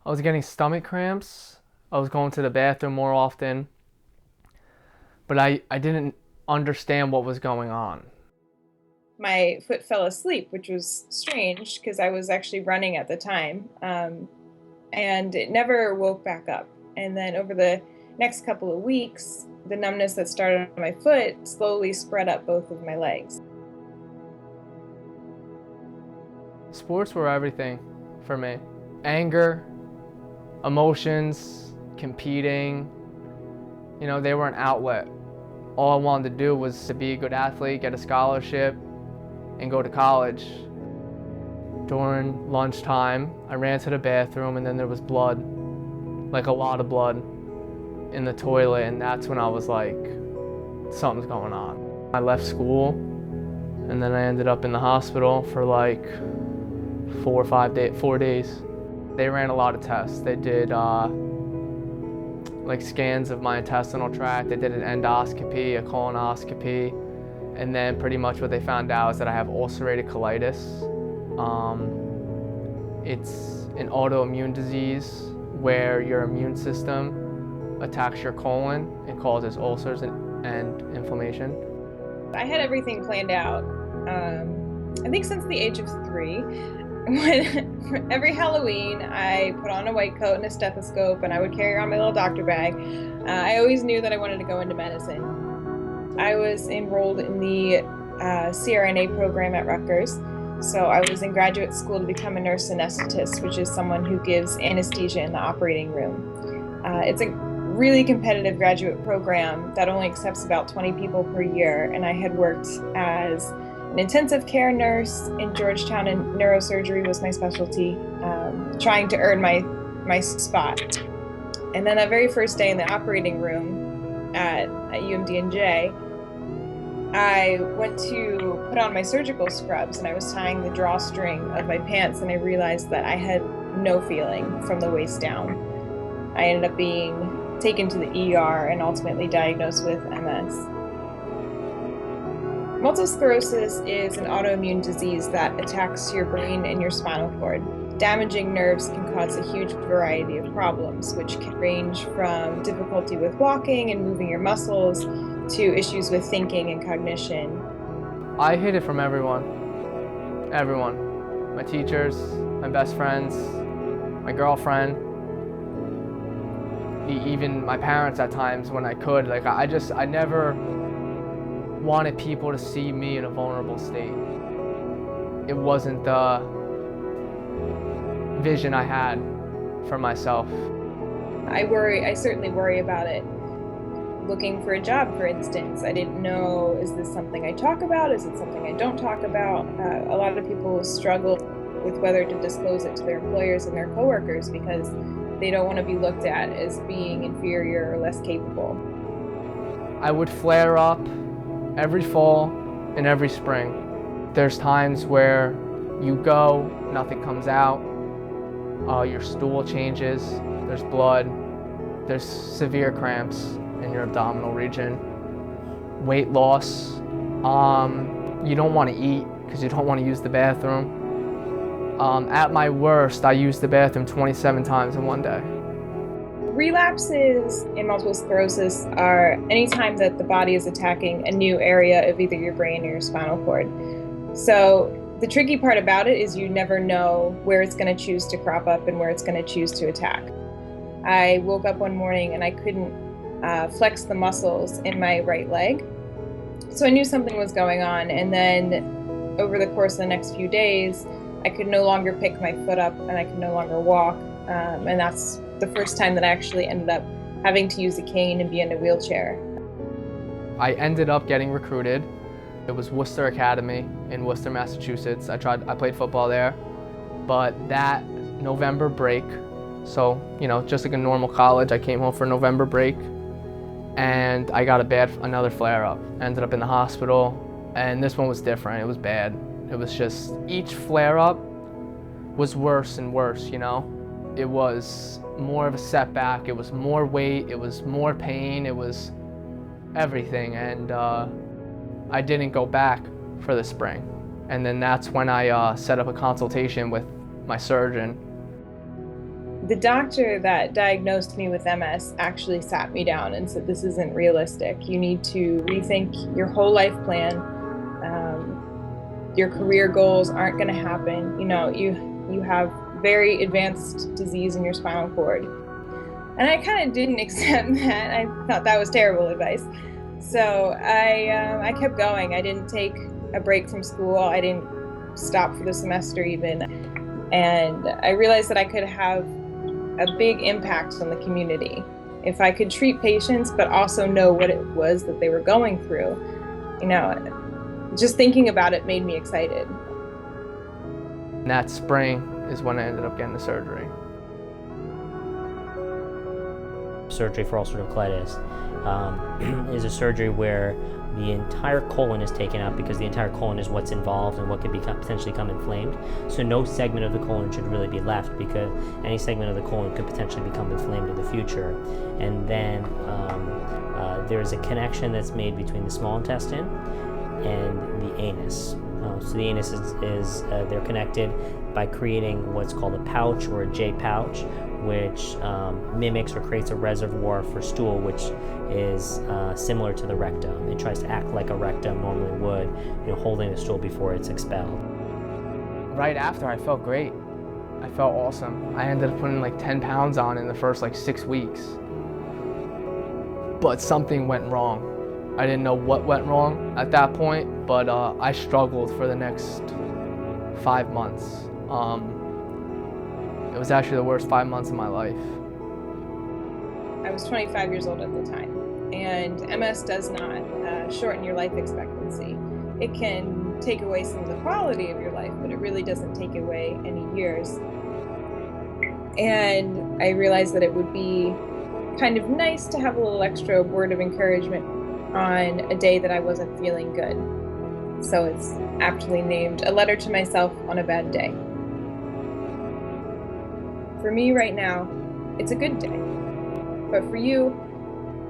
I was getting stomach cramps. I was going to the bathroom more often, but I didn't understand what was going on. My foot fell asleep, which was strange because I was actually running at the time, and it never woke back up. And then over the next couple of weeks, the numbness that started on my foot slowly spread up both of my legs. Sports were everything for me. Anger, emotions, competing, they were an outlet. All I wanted to do was to be a good athlete, get a scholarship, and go to college. During lunchtime, I ran to the bathroom and then there was blood, like a lot of blood in the toilet, and that's when I was like, something's going on. I left school and then I ended up in the hospital for like 4 days. They ran a lot of tests. They did like scans of my intestinal tract. They did an endoscopy, a colonoscopy, and then pretty much what they found out is that I have ulcerative colitis. It's an autoimmune disease where your immune system attacks your colon and causes ulcers and inflammation. I had everything planned out. I think since the age of 3, when every Halloween I put on a white coat and a stethoscope, and I would carry around my little doctor bag. I always knew that I wanted to go into medicine. I was enrolled in the CRNA program at Rutgers. So I was in graduate school to become a nurse anesthetist, which is someone who gives anesthesia in the operating room. It's a really competitive graduate program that only accepts about 20 people per year, and I had worked as an intensive care nurse in Georgetown, and neurosurgery was my specialty, trying to earn my spot. And then that very first day in the operating room at UMDNJ, I went to put on my surgical scrubs, and I was tying the drawstring of my pants, and I realized that I had no feeling from the waist down. I ended up being taken to the ER and ultimately diagnosed with MS. Multiple sclerosis is an autoimmune disease that attacks your brain and your spinal cord. Damaging nerves can cause a huge variety of problems, which can range from difficulty with walking and moving your muscles to issues with thinking and cognition. I hid it from everyone. Everyone. My teachers, my best friends, my girlfriend, even my parents at times when I could. Like I never wanted people to see me in a vulnerable state. It wasn't the vision I had for myself. I certainly worry about it. Looking for a job, for instance, I didn't know, is this something I talk about? Is it something I don't talk about? A lot of people struggle with whether to disclose it to their employers and their coworkers because they don't want to be looked at as being inferior or less capable. I would flare up every fall and every spring. There's times where you go, nothing comes out, your stool changes, there's blood, there's severe cramps in your abdominal region, weight loss. You don't want to eat because you don't want to use the bathroom. At my worst, I used the bathroom 27 times in one day. Relapses in multiple sclerosis are any time that the body is attacking a new area of either your brain or your spinal cord. So the tricky part about it is you never know where it's going to choose to crop up and where it's going to choose to attack. I woke up one morning and I couldn't flex the muscles in my right leg. So I knew something was going on, and then over the course of the next few days, I could no longer pick my foot up and I could no longer walk, and that's the first time that I actually ended up having to use a cane and be in a wheelchair. I ended up getting recruited. It was Worcester Academy in Worcester, Massachusetts. I played football there, but that November break, so just like a normal college, I came home for November break, and I got another flare-up. Ended up in the hospital, and this one was different. It was bad. It was just each flare-up was worse and worse. It was more of a setback. It was more weight. It was more pain. It was everything, and I didn't go back for the spring. And then that's when I set up a consultation with my surgeon. The doctor that diagnosed me with MS actually sat me down and said, "This isn't realistic. You need to rethink your whole life plan. Your career goals aren't going to happen. You have very advanced disease in your spinal cord." And I kind of didn't accept that. I thought that was terrible advice. So I kept going. I didn't take a break from school. I didn't stop for the semester even. And I realized that I could have a big impact on the community if I could treat patients, but also know what it was that they were going through. Just thinking about it made me excited. And that spring is when I ended up getting the surgery. Surgery for ulcerative colitis is a surgery where the entire colon is taken out, because the entire colon is what's involved and what could potentially become inflamed. So no segment of the colon should really be left, because any segment of the colon could potentially become inflamed in the future. And then there's a connection that's made between the small intestine and the anus. So the anus is they're connected by creating what's called a pouch, or a J pouch, which mimics or creates a reservoir for stool, which is similar to the rectum. It tries to act like a rectum normally would, holding the stool before it's expelled. Right after, I felt great. I felt awesome. I ended up putting like 10 pounds on in the first 6 weeks. But something went wrong. I didn't know what went wrong at that point, but I struggled for the next 5 months. It was actually the worst 5 months of my life. I was 25 years old at the time, and MS does not shorten your life expectancy. It can take away some of the quality of your life, but it really doesn't take away any years. And I realized that it would be kind of nice to have a little extra word of encouragement on a day that I wasn't feeling good. So it's aptly named "A Letter to Myself on a Bad Day." For me right now, it's a good day. But for you,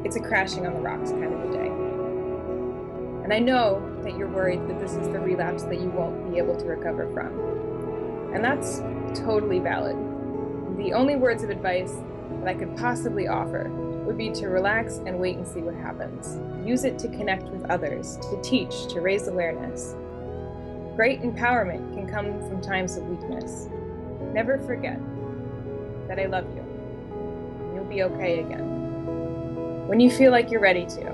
it's a crashing on the rocks kind of a day. And I know that you're worried that this is the relapse that you won't be able to recover from. And that's totally valid. The only words of advice that I could possibly offer would be to relax and wait and see what happens. Use it to connect with others, to teach, to raise awareness. Great empowerment can come from times of weakness. Never forget that I love you. You'll be okay again. When you feel like you're ready to,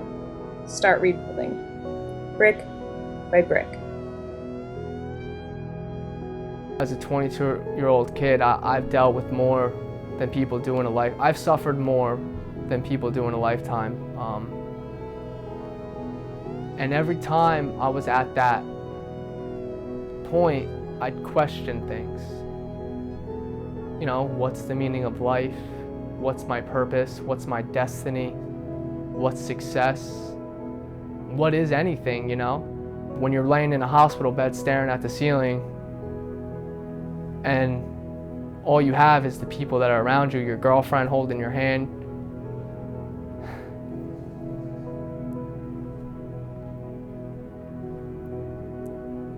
start rebuilding, brick by brick. As a 22-year-old kid, I've dealt with more than people do in a life. I've suffered more than people do in a lifetime. And every time I was at that point, I'd question things. What's the meaning of life? What's my purpose? What's my destiny? What's success? What is anything, When you're laying in a hospital bed staring at the ceiling and all you have is the people that are around you, your girlfriend holding your hand,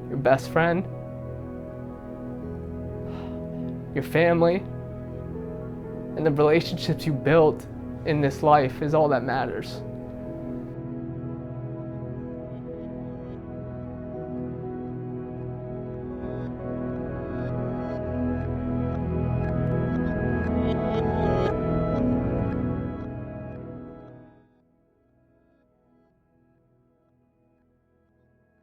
your best friend, your family, and the relationships you built in this life is all that matters.